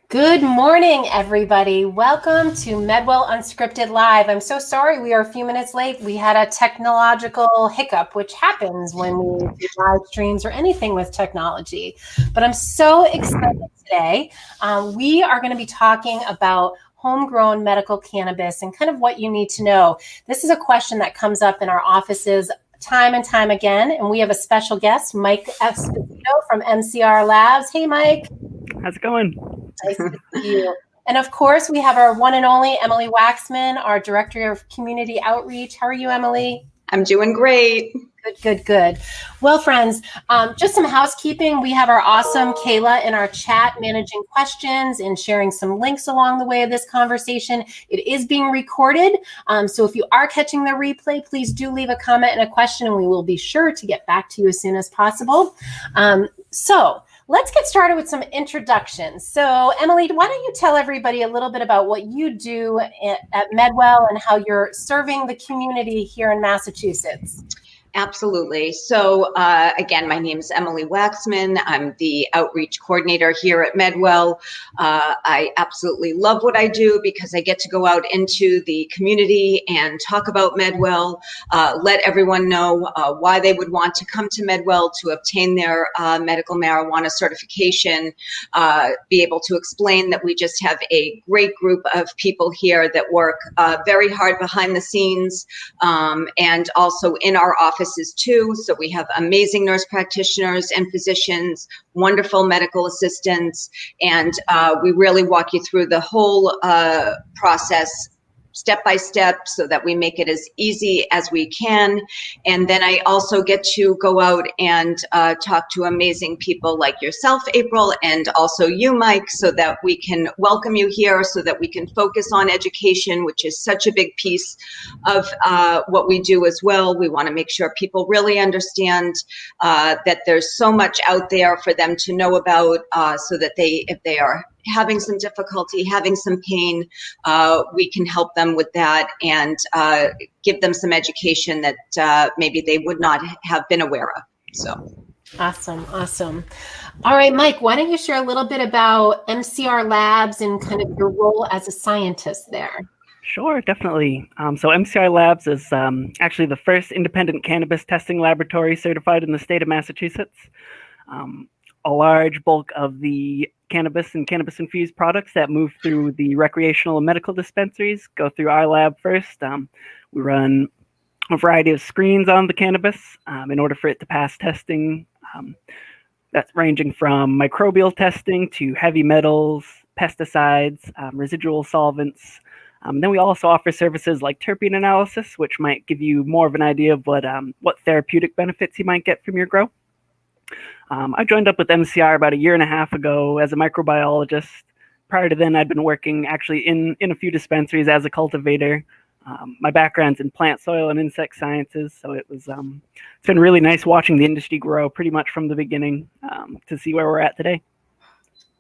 Good morning, everybody. Welcome to MedWell Unscripted Live. I'm so sorry we are a few minutes late. We had a technological hiccup, which happens when we do live streams or anything with technology. But I'm so excited today. We are going to be talking about homegrown medical cannabis and kind of what you need to know. This is a question that comes up in our offices time and time again. And we have a special guest, Mike Esposito from MCI Labs. Hey, Mike. How's it going? Nice to see you. And of course, we have our one and only Emily Waxman, our Director of Community Outreach. How are you, Emily? I'm doing great. Good. Well, friends, just some housekeeping. We have our awesome Kayla in our chat managing questions and sharing some links along the way of this conversation. It is being recorded. So if you are catching the replay, please do leave a comment and a question, and we will be sure to get back to you as soon as possible. So let's get started with some introductions. So Emily, why don't you tell everybody a little bit about what you do at MedWell and how you're serving the community here in Massachusetts? Absolutely. So again, my name is Emily Waxman. I'm the outreach coordinator here at MedWell. I absolutely love what I do because I get to go out into the community and talk about MedWell, let everyone know why they would want to come to MedWell to obtain their medical marijuana certification, be able to explain that we just have a great group of people here that work very hard behind the scenes and also in our offices too. So we have amazing nurse practitioners and physicians, wonderful medical assistants, and we really walk you through the whole process step by step so that we make it as easy as we can. And then I also get to go out and talk to amazing people like yourself, April, and also you, Mike, so that we can welcome you here, so that we can focus on education, which is such a big piece of what we do as well. We want to make sure people really understand that there's so much out there for them to know about, so that if they are having some difficulty, having some pain, we can help them with that and give them some education that maybe they would not have been aware of. So. Awesome. All right, Mike, why don't you share a little bit about MCI Labs and kind of your role as a scientist there? Sure, definitely. So MCI Labs is actually the first independent cannabis testing laboratory certified in the state of Massachusetts. A large bulk of the cannabis and cannabis infused products that move through the recreational and medical dispensaries go through our lab first. We run a variety of screens on the cannabis in order for it to pass testing. That's ranging from microbial testing to heavy metals, pesticides, residual solvents. Then we also offer services like terpene analysis, which might give you more of an idea of what therapeutic benefits you might get from your grow. I joined up with MCI about a year and a half ago as a microbiologist. Prior to then, I'd been working actually in a few dispensaries as a cultivator. My background's in plant, soil, and insect sciences, so it's been really nice watching the industry grow pretty much from the beginning to see where we're at today.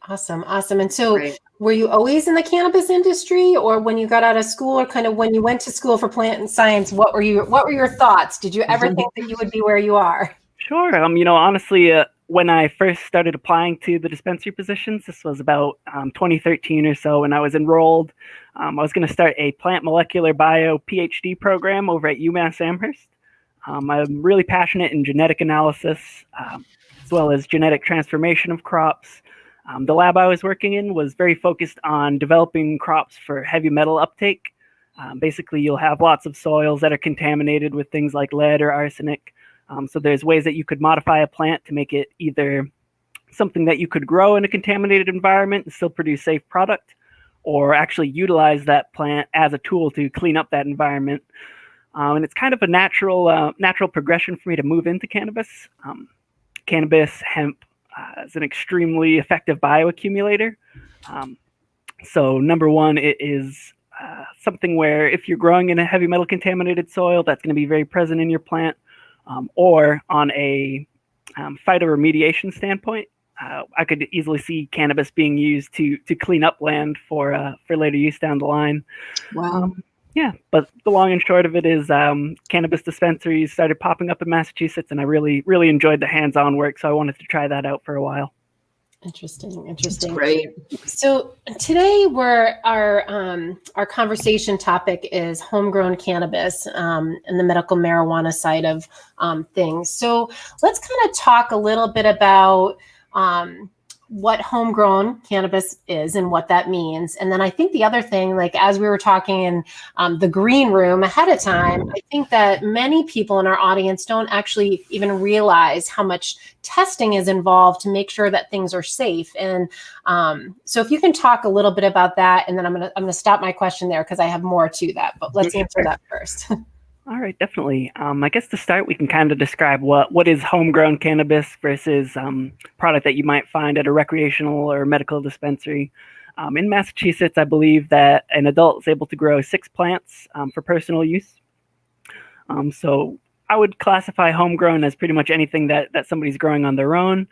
Awesome. And so Were you always in the cannabis industry, or when you got out of school, or kind of when you went to school for plant and science, what were your thoughts? Did you ever think that you would be where you are? Sure. Honestly, when I first started applying to the dispensary positions, this was about 2013 or so, when I was enrolled. I was going to start a plant molecular bio PhD program over at UMass Amherst. I'm really passionate in genetic analysis, as well as genetic transformation of crops. The lab I was working in was very focused on developing crops for heavy metal uptake. Basically, you'll have lots of soils that are contaminated with things like lead or arsenic. So there's ways that you could modify a plant to make it either something that you could grow in a contaminated environment and still produce safe product, or actually utilize that plant as a tool to clean up that environment. And it's kind of a natural progression for me to move into cannabis. Cannabis, hemp is an extremely effective bioaccumulator. So number one, it is something where if you're growing in a heavy metal contaminated soil, that's going to be very present in your plant. Or on a phytoremediation standpoint, I could easily see cannabis being used to clean up land for later use down the line. Wow. But the long and short of it is cannabis dispensaries started popping up in Massachusetts, and I really enjoyed the hands-on work, so I wanted to try that out for a while. Interesting. It's great. So today our conversation topic is homegrown cannabis and the medical marijuana side of things. So let's kind of talk a little bit about what homegrown cannabis is and what that means. And then I think the other thing, like as we were talking in the green room ahead of time, I think that many people in our audience don't actually even realize how much testing is involved to make sure that things are safe. And so if you can talk a little bit about that, and then I'm gonna stop my question there because I have more to that, but let's answer that first. All right, definitely. I guess to start, we can kind of describe what is homegrown cannabis versus product that you might find at a recreational or medical dispensary. In Massachusetts, I believe that an adult is able to grow 6 plants for personal use. So I would classify homegrown as pretty much anything that somebody's growing on their own.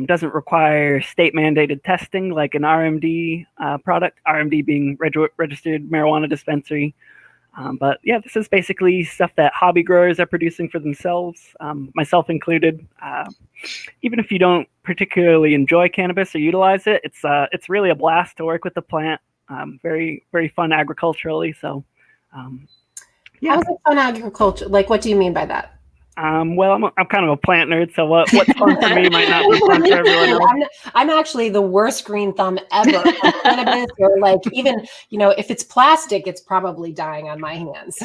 Doesn't require state mandated testing like an RMD product, RMD being registered marijuana dispensary. But yeah, this is basically stuff that hobby growers are producing for themselves, myself included. Even if you don't particularly enjoy cannabis or utilize it, it's really a blast to work with the plant. Very, very fun agriculturally. So, yeah. How is it fun agriculture? Like, what do you mean by that? Well, I'm kind of a plant nerd, so what's fun for me might not be fun for everyone else. I'm actually the worst green thumb ever on cannabis, or like even, if it's plastic, it's probably dying on my hands.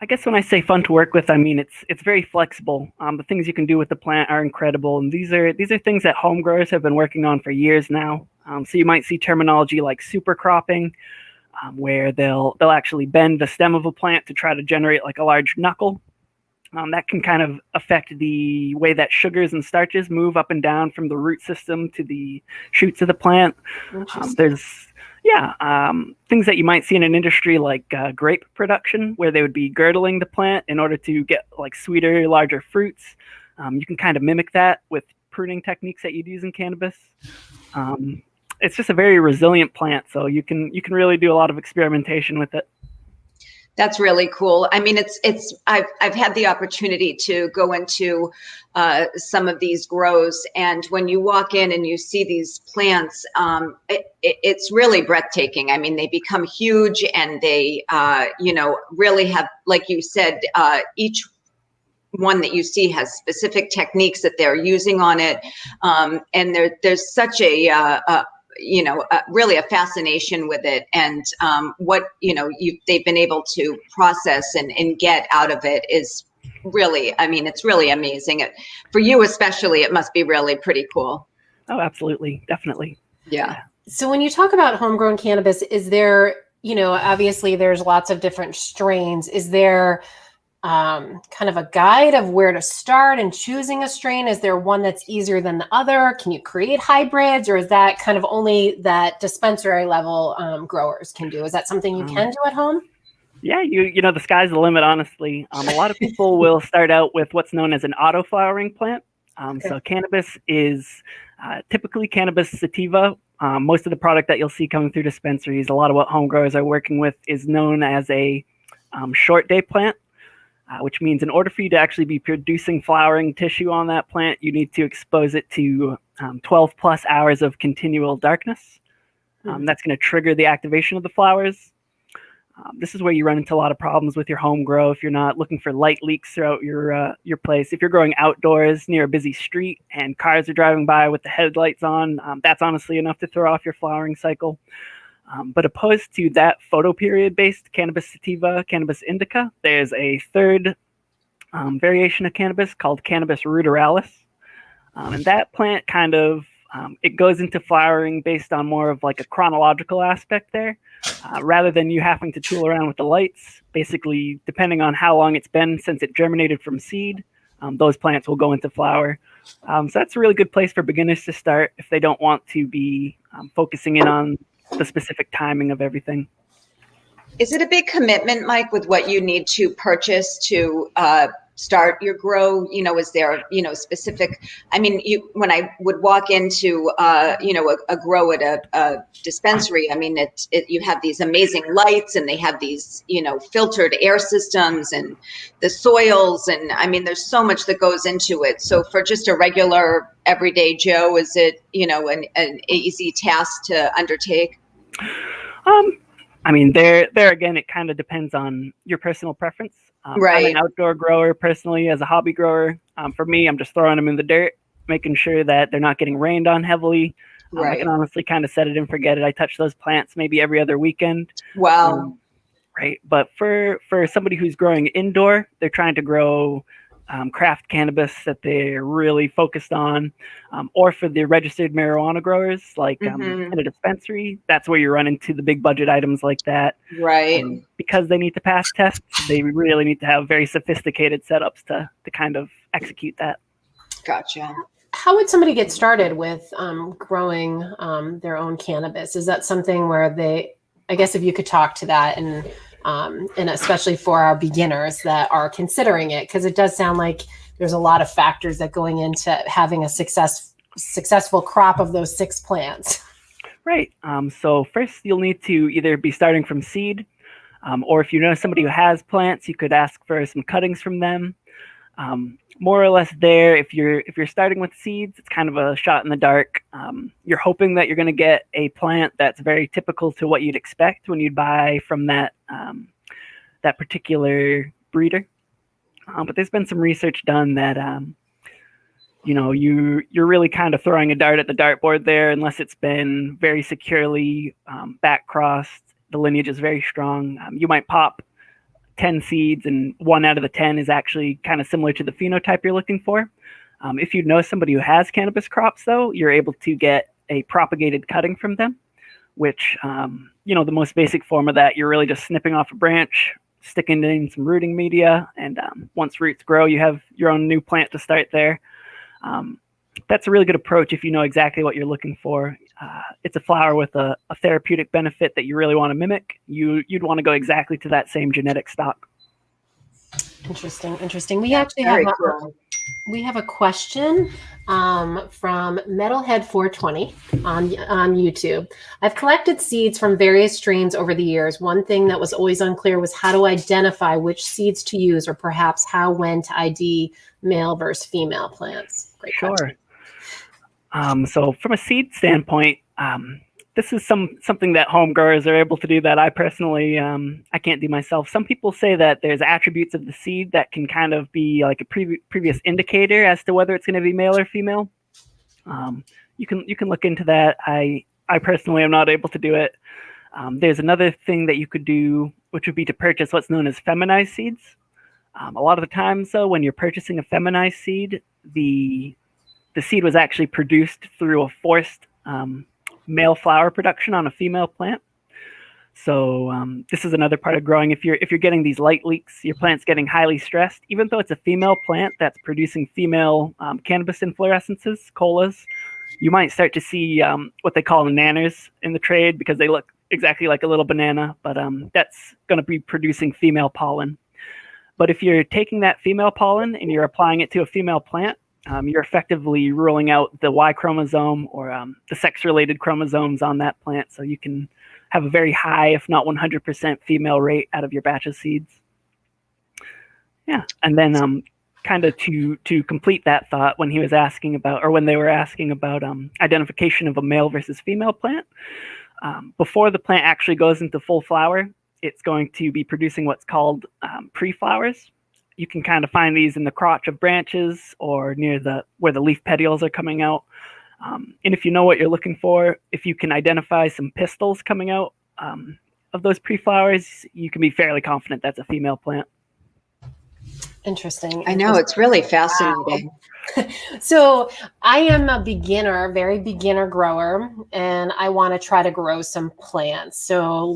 I guess when I say fun to work with, I mean it's very flexible. The things you can do with the plant are incredible, and these are things that home growers have been working on for years now. So you might see terminology like super cropping, where they'll actually bend the stem of a plant to try to generate like a large knuckle. That can kind of affect the way that sugars and starches move up and down from the root system to the shoots of the plant. There's things that you might see in an industry like grape production, where they would be girdling the plant in order to get like sweeter, larger fruits. You can kind of mimic that with pruning techniques that you'd use in cannabis. It's just a very resilient plant, so you can really do a lot of experimentation with it. That's really cool. I mean, I've had the opportunity to go into some of these grows, and when you walk in and you see these plants, it's really breathtaking. I mean, they become huge, and they really have, like you said, each one that you see has specific techniques that they're using on it, and there's such really a fascination with it, and what they've been able to process and get out of it is really, I mean, it's really amazing. For you especially, it must be really pretty cool. Oh, absolutely, definitely. Yeah. So when you talk about homegrown cannabis, is there, obviously there's lots of different strains. Is there kind of a guide of where to start in choosing a strain? Is there one that's easier than the other? Can you create hybrids, or is that kind of only that dispensary level growers can do? Is that something you can do at home? Yeah, the sky's the limit, honestly. A lot of people will start out with what's known as an auto flowering plant. So cannabis is typically cannabis sativa. Most of the product that you'll see coming through dispensaries, a lot of what home growers are working with, is known as a short day plant. Which means in order for you to actually be producing flowering tissue on that plant, you need to expose it to 12 plus hours of continual darkness. That's going to trigger the activation of the flowers. This is where you run into a lot of problems with your home grow if you're not looking for light leaks throughout your place. If you're growing outdoors near a busy street and cars are driving by with the headlights on, that's honestly enough to throw off your flowering cycle. But opposed to that photoperiod-based cannabis sativa, cannabis indica, there's a third variation of cannabis called cannabis ruderalis. And that plant kind of, it goes into flowering based on more of like a chronological aspect there, rather than you having to tool around with the lights. Basically, depending on how long it's been since it germinated from seed, those plants will go into flower. So that's a really good place for beginners to start if they don't want to be focusing in on the specific timing of everything. Is it a big commitment, Mike, with what you need to purchase to start your grow? Is there, specific, I mean, when I would walk into, a grow at a dispensary, I mean, you have these amazing lights and they have these, filtered air systems and the soils. And I mean, there's so much that goes into it. So for just a regular everyday Joe, is it, an easy task to undertake? I mean, there again, it kind of depends on your personal preference. Right. I'm an outdoor grower personally, as a hobby grower. For me, I'm just throwing them in the dirt, making sure that they're not getting rained on heavily. I can honestly kind of set it and forget it. I touch those plants maybe every other weekend. Wow. Right. But for somebody who's growing indoor, they're trying to grow craft cannabis that they're really focused on, or for the registered marijuana growers, like in a dispensary, that's where you run into the big budget items like that. Right. Because they need to pass tests, they really need to have very sophisticated setups to kind of execute that. Gotcha. How would somebody get started with growing their own cannabis? Is that something where I guess if you could talk to that, and especially for our beginners that are considering it, because it does sound like there's a lot of factors that going into having a successful crop of those 6 plants. Right. So first you'll need to either be starting from seed, or if you know somebody who has plants, you could ask for some cuttings from them. More or less there, if you're starting with seeds, it's kind of a shot in the dark. You're hoping that you're going to get a plant that's very typical to what you'd expect when you'd buy from that particular breeder. But there's been some research done that you're really kind of throwing a dart at the dartboard there, unless it's been very securely back crossed. The lineage is very strong. You might pop 10 seeds and 1 out of the 10 is actually kind of similar to the phenotype you're looking for. If you know somebody who has cannabis crops, though, you're able to get a propagated cutting from them, which, the most basic form of that, you're really just snipping off a branch, sticking in some rooting media, and once roots grow, you have your own new plant to start there. That's a really good approach if you know exactly what you're looking for. It's a flower with a therapeutic benefit that you really want to mimic. You'd want to go exactly to that same genetic stock. Interesting. We actually have a question from Metalhead 420 on YouTube. I've collected seeds from various strains over the years. One thing that was always unclear was how to identify which seeds to use, or perhaps when to ID male versus female plants. Great question. So from a seed standpoint, this is something that home growers are able to do that I personally I can't do myself. Some people say that there's attributes of the seed that can kind of be like a previous indicator as to whether it's going to be male or female. You can look into that. I personally am not able to do it. There's another thing that you could do, which would be to purchase what's known as feminized seeds. A lot of the times, though, when you're purchasing a feminized seed, the seed was actually produced through a forced male flower production on a female plant. So this is another part of growing. If you're getting these light leaks, your plant's getting highly stressed. Even though it's a female plant that's producing female cannabis inflorescences, colas, you might start to see what they call nanners in the trade, because they look exactly like a little banana, but that's going to be producing female pollen. But if you're taking that female pollen and you're applying it to a female plant, you're effectively ruling out the Y chromosome or the sex-related chromosomes on that plant, so you can have a very high, if not 100% female rate out of your batch of seeds. Yeah, and then kind of to complete that thought, when he was asking about, or when they were asking about identification of a male versus female plant, before the plant actually goes into full flower, it's going to be producing what's called pre-flowers. You can kind of find these in the crotch of branches or near where the leaf petioles are coming out. And if you know what you're looking for, if you can identify some pistils coming out of those pre-flowers, you can be fairly confident that's a female plant. Interesting. I know, it's really fascinating. Wow. So I am a very beginner grower, and I want to try to grow some plants. So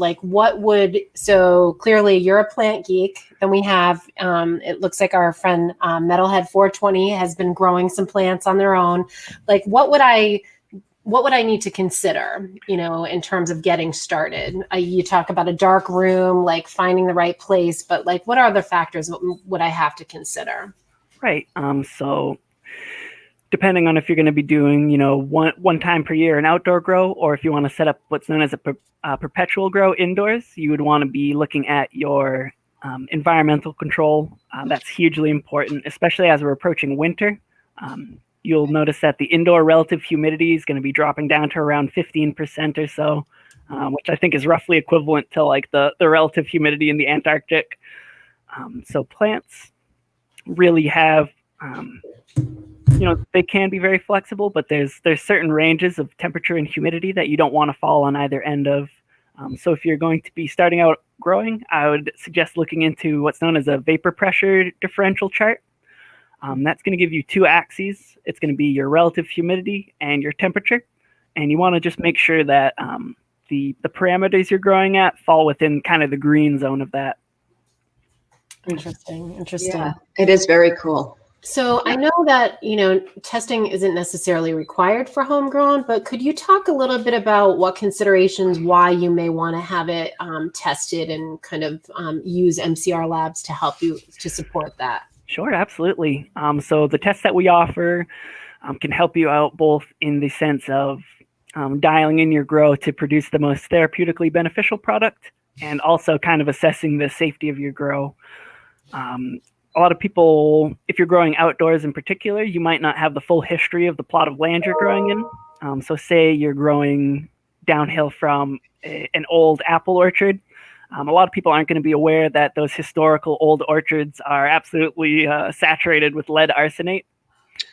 so clearly you're a plant geek, and we have, it looks like our friend Metalhead 420 has been growing some plants on their own. Like, what would I what would I need to consider, in terms of getting started? You talk about a dark room, like finding the right place, but like, what other factors would I have to consider? Right. So depending on if you're going to be doing, one time per year an outdoor grow, or if you want to set up what's known as a perpetual grow indoors, you would want to be looking at your environmental control. That's hugely important, especially as we're approaching winter. You'll notice that the indoor relative humidity is going to be dropping down to around 15% or so, which I think is roughly equivalent to like the relative humidity in the Antarctic. So plants really have, they can be very flexible, but there's certain ranges of temperature and humidity that you don't want to fall on either end of. So if you're going to be starting out growing, I would suggest looking into what's known as a vapor pressure differential chart. That's going to give you two axes. It's going to be your relative humidity and your temperature. And you want to just make sure that the parameters you're growing at fall within kind of the green zone of that. Interesting. Yeah, it is very cool. So I know that, testing isn't necessarily required for homegrown, but could you talk a little bit about what considerations, why you may want to have it tested and kind of use MCR Labs to help you to support that? Sure, absolutely. So the tests that we offer can help you out both in the sense of dialing in your grow to produce the most therapeutically beneficial product, and also kind of assessing the safety of your grow. A lot of people, if you're growing outdoors in particular, you might not have the full history of the plot of land you're growing in. So say you're growing downhill from an old apple orchard. A lot of people aren't going to be aware that those historical old orchards are absolutely saturated with lead arsenate.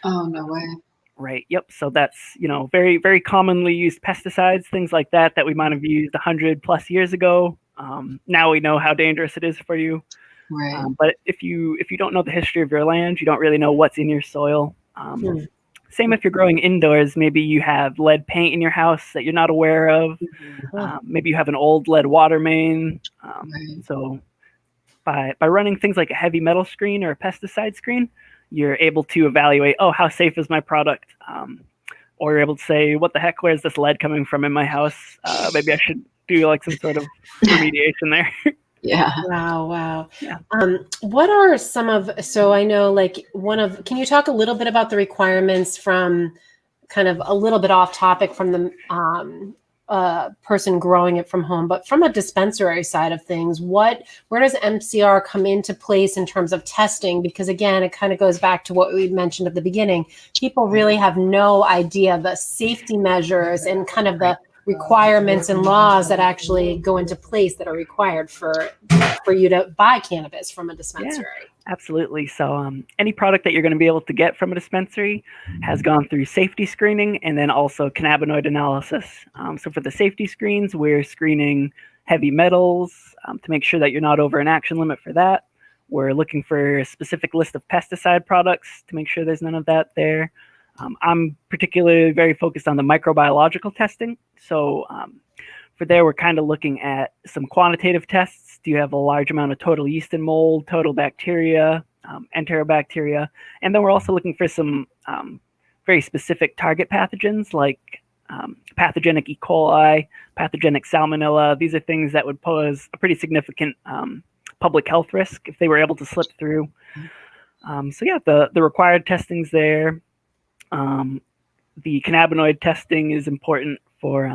Oh, no way. Right. Yep. So that's, very, very commonly used pesticides, things like that we might have used 100+ years ago. Now we know how dangerous it is for you. Right. But if you don't know the history of your land, you don't really know what's in your soil. Same if you're growing indoors, maybe you have lead paint in your house that you're not aware of. Maybe you have an old lead water main. So by running things like a heavy metal screen or a pesticide screen, you're able to evaluate, how safe is my product? Or you're able to say, what the heck, where's this lead coming from in my house? Maybe I should do like some sort of remediation there. Yeah. Wow. Yeah. What are so I know can you talk a little bit about the requirements from kind of a little bit off topic from the person growing it from home, but from a dispensary side of things, where does MCR come into place in terms of testing? Because again, it kind of goes back to what we mentioned at the beginning. People really have no idea the safety measures and kind of the requirements and laws that actually go into place that are required for you to buy cannabis from a dispensary. Yeah, absolutely. So any product that you're going to be able to get from a dispensary has gone through safety screening and then also cannabinoid analysis. So for the safety screens, we're screening heavy metals to make sure that you're not over an action limit for that. We're looking for a specific list of pesticide products to make sure there's none of that there. I'm particularly very focused on the microbiological testing. So for there, we're kind of looking at some quantitative tests. Do you have a large amount of total yeast and mold, total bacteria, enterobacteria? And then we're also looking for some very specific target pathogens like pathogenic E. coli, pathogenic salmonella. These are things that would pose a pretty significant public health risk if they were able to slip through. So yeah, the required testing's there. The cannabinoid testing is important for,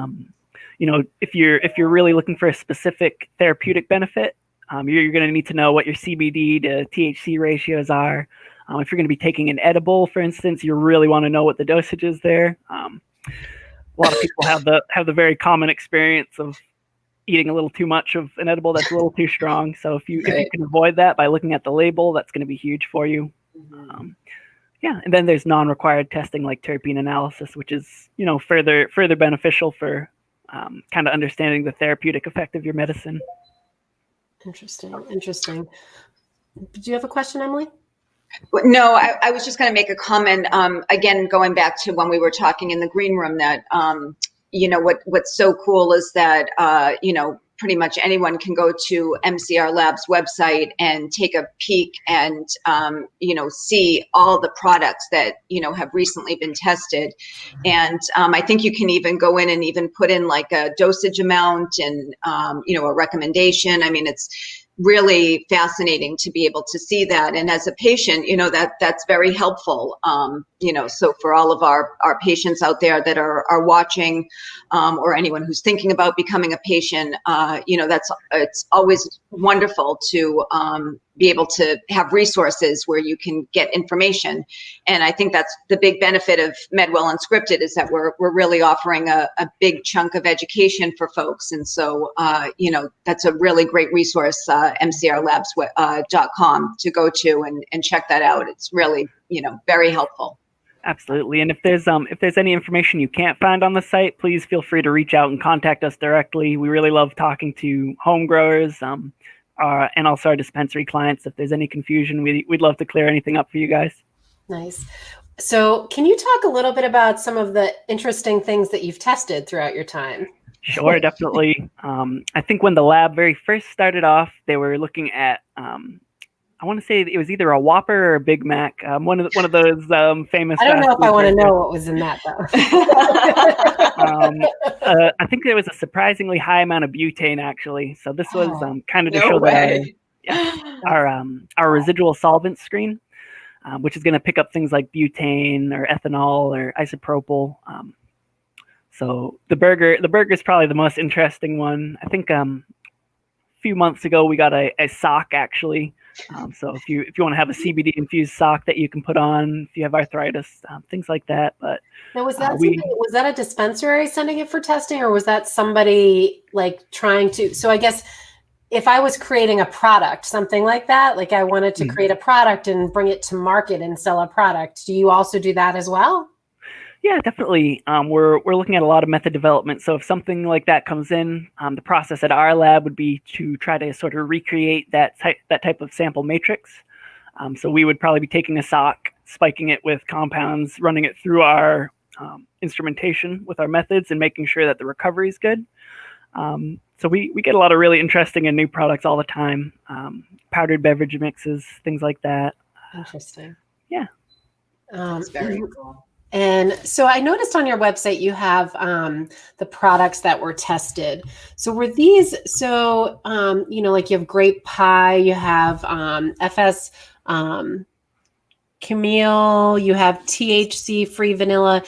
if you're really looking for a specific therapeutic benefit, you're going to need to know what your CBD to THC ratios are. If you're going to be taking an edible, for instance, you really want to know what the dosage is there. A lot of people have the very common experience of eating a little too much of an edible that's a little too strong. So if you can avoid that by looking at the label, that's going to be huge for you. And then there's non-required testing like terpene analysis, which is, further beneficial for kind of understanding the therapeutic effect of your medicine. Interesting. Do you have a question, Emily? No, I was just going to make a comment. Again, going back to when we were talking in the green room, that what's so cool is that pretty much anyone can go to MCR Labs website and take a peek and, see all the products that, have recently been tested. And I think you can even go in and even put in like a dosage amount and, a recommendation. I mean, it's really fascinating to be able to see that. And as a patient, that's very helpful. So for all of our patients out there that are watching, or anyone who's thinking about becoming a patient, it's always wonderful to be able to have resources where you can get information. And I think that's the big benefit of MedWell Unscripted, is that we're really offering a big chunk of education for folks. And so, that's a really great resource, mcrlabs.com to go to and check that out. It's really, very helpful. Absolutely. And if there's any information you can't find on the site, please feel free to reach out and contact us directly. We really love talking to home growers, and also our dispensary clients. If there's any confusion, we'd love to clear anything up for you guys. Nice. So can you talk a little bit about some of the interesting things that you've tested throughout your time? Sure, definitely. I think when the lab very first started off, they were looking at, I want to say it was either a Whopper or a Big Mac. One of those famous. I don't know if I want to know what was in that though. I think there was a surprisingly high amount of butane actually. So this was kind of to show our residual solvent screen, which is going to pick up things like butane or ethanol or isopropyl. So the burger is probably the most interesting one. I think a few months ago we got a sock actually. So if you want to have a CBD infused sock that you can put on if you have arthritis, things like that. But now, was that a dispensary sending it for testing, or was that somebody like trying to? So I guess if I was creating a product, something like that, like I wanted to create a product and bring it to market and sell a product, do you also do that as well? Yeah, definitely. We're looking at a lot of method development. So if something like that comes in, the process at our lab would be to try to sort of recreate that type of sample matrix. So we would probably be taking a sock, spiking it with compounds, running it through our instrumentation with our methods, and making sure that the recovery is good. So we get a lot of really interesting and new products all the time. Powdered beverage mixes, things like that. Interesting. Yeah. That's very cool. And so I noticed on your website you have the products that were tested. So were these, like you have grape pie, you have FS Camille, you have THC free vanilla.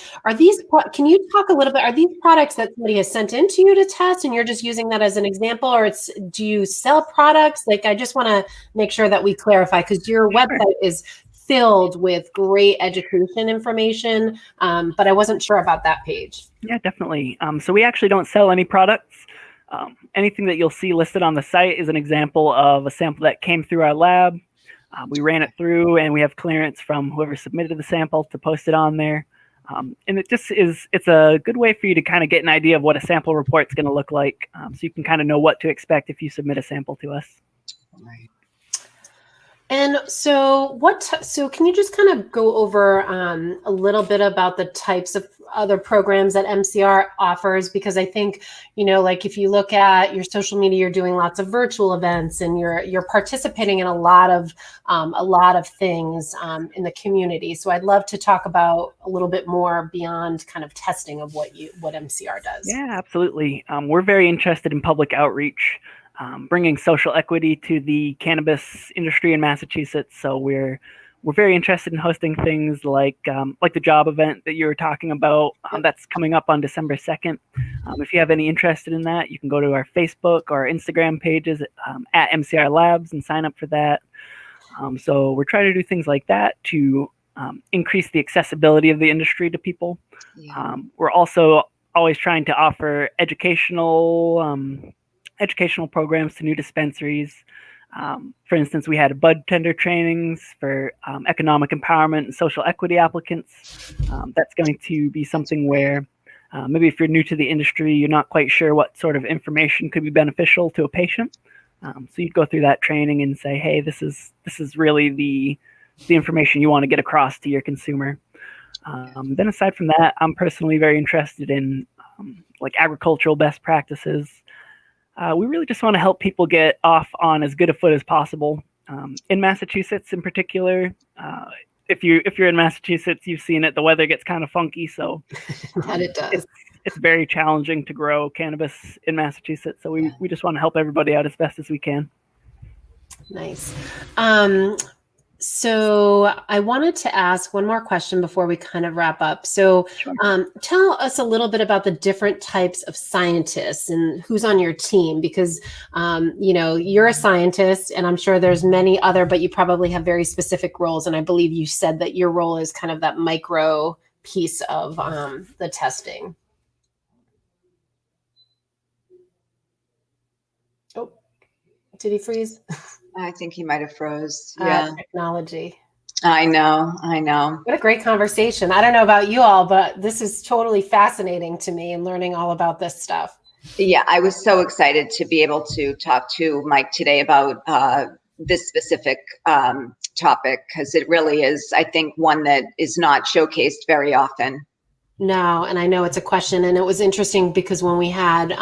Can you talk a little bit, are these products that somebody has sent in to you to test and you're just using that as an example, or do you sell products? Like, I just want to make sure that we clarify, because your website is filled with great education information, but I wasn't sure about that page. Yeah, definitely. So we actually don't sell any products. Anything that you'll see listed on the site is an example of a sample that came through our lab. We ran it through, and we have clearance from whoever submitted the sample to post it on there. And it's a good way for you to kind of get an idea of what a sample report is going to look like, so you can kind of know what to expect if you submit a sample to us. Right. And so can you just kind of go over a little bit about the types of other programs that MCR offers? Because I think, like if you look at your social media, you're doing lots of virtual events and you're participating in a lot of things in the community. So I'd love to talk about a little bit more beyond kind of testing of what MCR does. Yeah, absolutely. We're very interested in public outreach. Bringing social equity to the cannabis industry in Massachusetts. So we're very interested in hosting things like the job event that you were talking about. That's coming up on December 2nd. If you have any interest in that, you can go to our Facebook or Instagram pages at MCI Labs and sign up for that. So we're trying to do things like that to increase the accessibility of the industry to people. Yeah. We're also always trying to offer educational programs to new dispensaries. For instance, we had bud tender trainings for economic empowerment and social equity applicants. That's going to be something where maybe if you're new to the industry, you're not quite sure what sort of information could be beneficial to a patient. So you'd go through that training and say, hey, this is really the information you want to get across to your consumer. Then aside from that, I'm personally very interested in like agricultural best practices. We really just want to help people get off on as good a foot as possible. In Massachusetts, in particular, if you're in Massachusetts, you've seen it. The weather gets kind of funky, so That it does. It's very challenging to grow cannabis in Massachusetts. So we just want to help everybody out as best as we can. Nice. So I wanted to ask one more question before we kind of wrap up. So tell us a little bit about the different types of scientists and who's on your team, because, you're a scientist and I'm sure there's many other, but you probably have very specific roles. And I believe you said that your role is kind of that micro piece of the testing. Oh, did he freeze? I think he might have froze. Yeah. Technology. I know. What a great conversation. I don't know about you all, but this is totally fascinating to me and learning all about this stuff. Yeah, I was so excited to be able to talk to Mike today about this specific topic, because it really is, I think, one that is not showcased very often. No, and I know it's a question, and it was interesting because when we had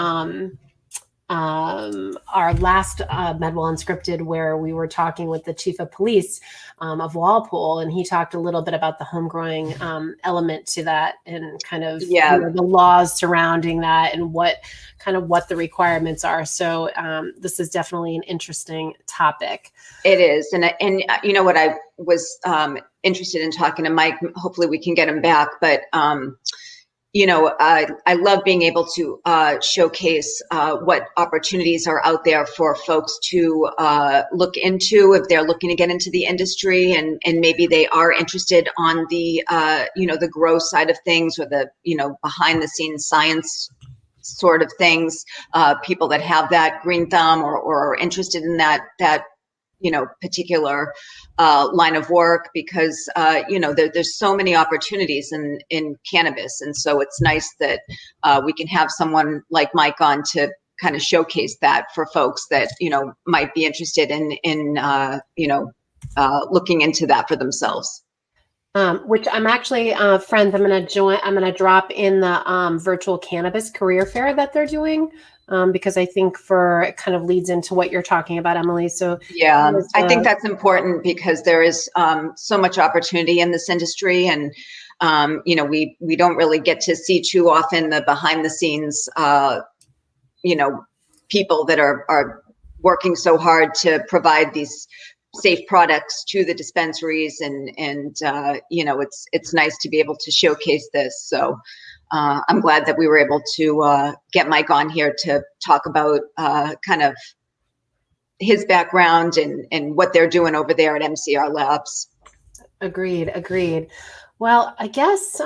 our last MedWell Unscripted, where we were talking with the chief of police of Walpole, and he talked a little bit about the homegrowing element to that, and kind of the laws surrounding that, and what the requirements are. So this is definitely an interesting topic. It is, and you know what, I was interested in talking to Mike. Hopefully, we can get him back, but. I love being able to showcase what opportunities are out there for folks to look into if they're looking to get into the industry, and maybe they are interested on the, the grow side of things, or the, behind the scenes science sort of things, people that have that green thumb or are interested in that particular line of work, because there's so many opportunities in cannabis, and so it's nice that we can have someone like Mike on to kind of showcase that for folks that might be interested in looking into that for themselves. Which I'm actually, friends, I'm going to drop in the virtual cannabis career fair that they're doing. Because I think it kind of leads into what you're talking about, Emily. So yeah, I think that's important, because there is so much opportunity in this industry, and we don't really get to see too often the behind the scenes, people that are working so hard to provide these safe products to the dispensaries, and it's nice to be able to showcase this. So. I'm glad that we were able to get Mike on here to talk about kind of his background and what they're doing over there at MCI Labs. Agreed. Well, I guess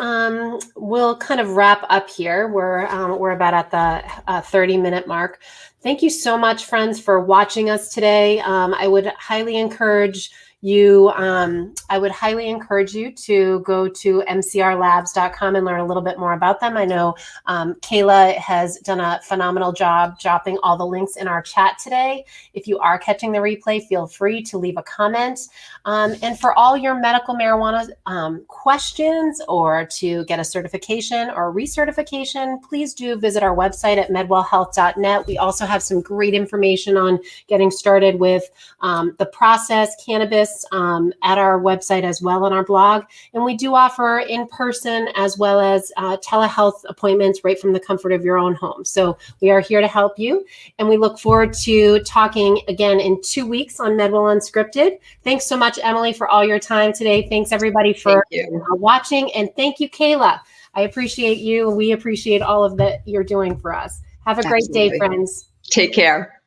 we'll kind of wrap up here. We're about at the 30-minute mark. Thank you so much, friends, for watching us today. I would highly encourage you to go to mcrlabs.com and learn a little bit more about them. I know Kayla has done a phenomenal job dropping all the links in our chat today. If you are catching the replay, feel free to leave a comment. And for all your medical marijuana questions, or to get a certification or recertification, please do visit our website at medwellhealth.net. We also have some great information on getting started with the process, cannabis, at our website as well, on our blog. And we do offer in-person as well as telehealth appointments right from the comfort of your own home. So we are here to help you, and we look forward to talking again in 2 weeks on MedWell Unscripted. Thanks so much, Emily, for all your time today. Thanks everybody for watching, and thank you, Kayla. I appreciate you. We appreciate all of that you're doing for us. Have a great day, friends. Take care.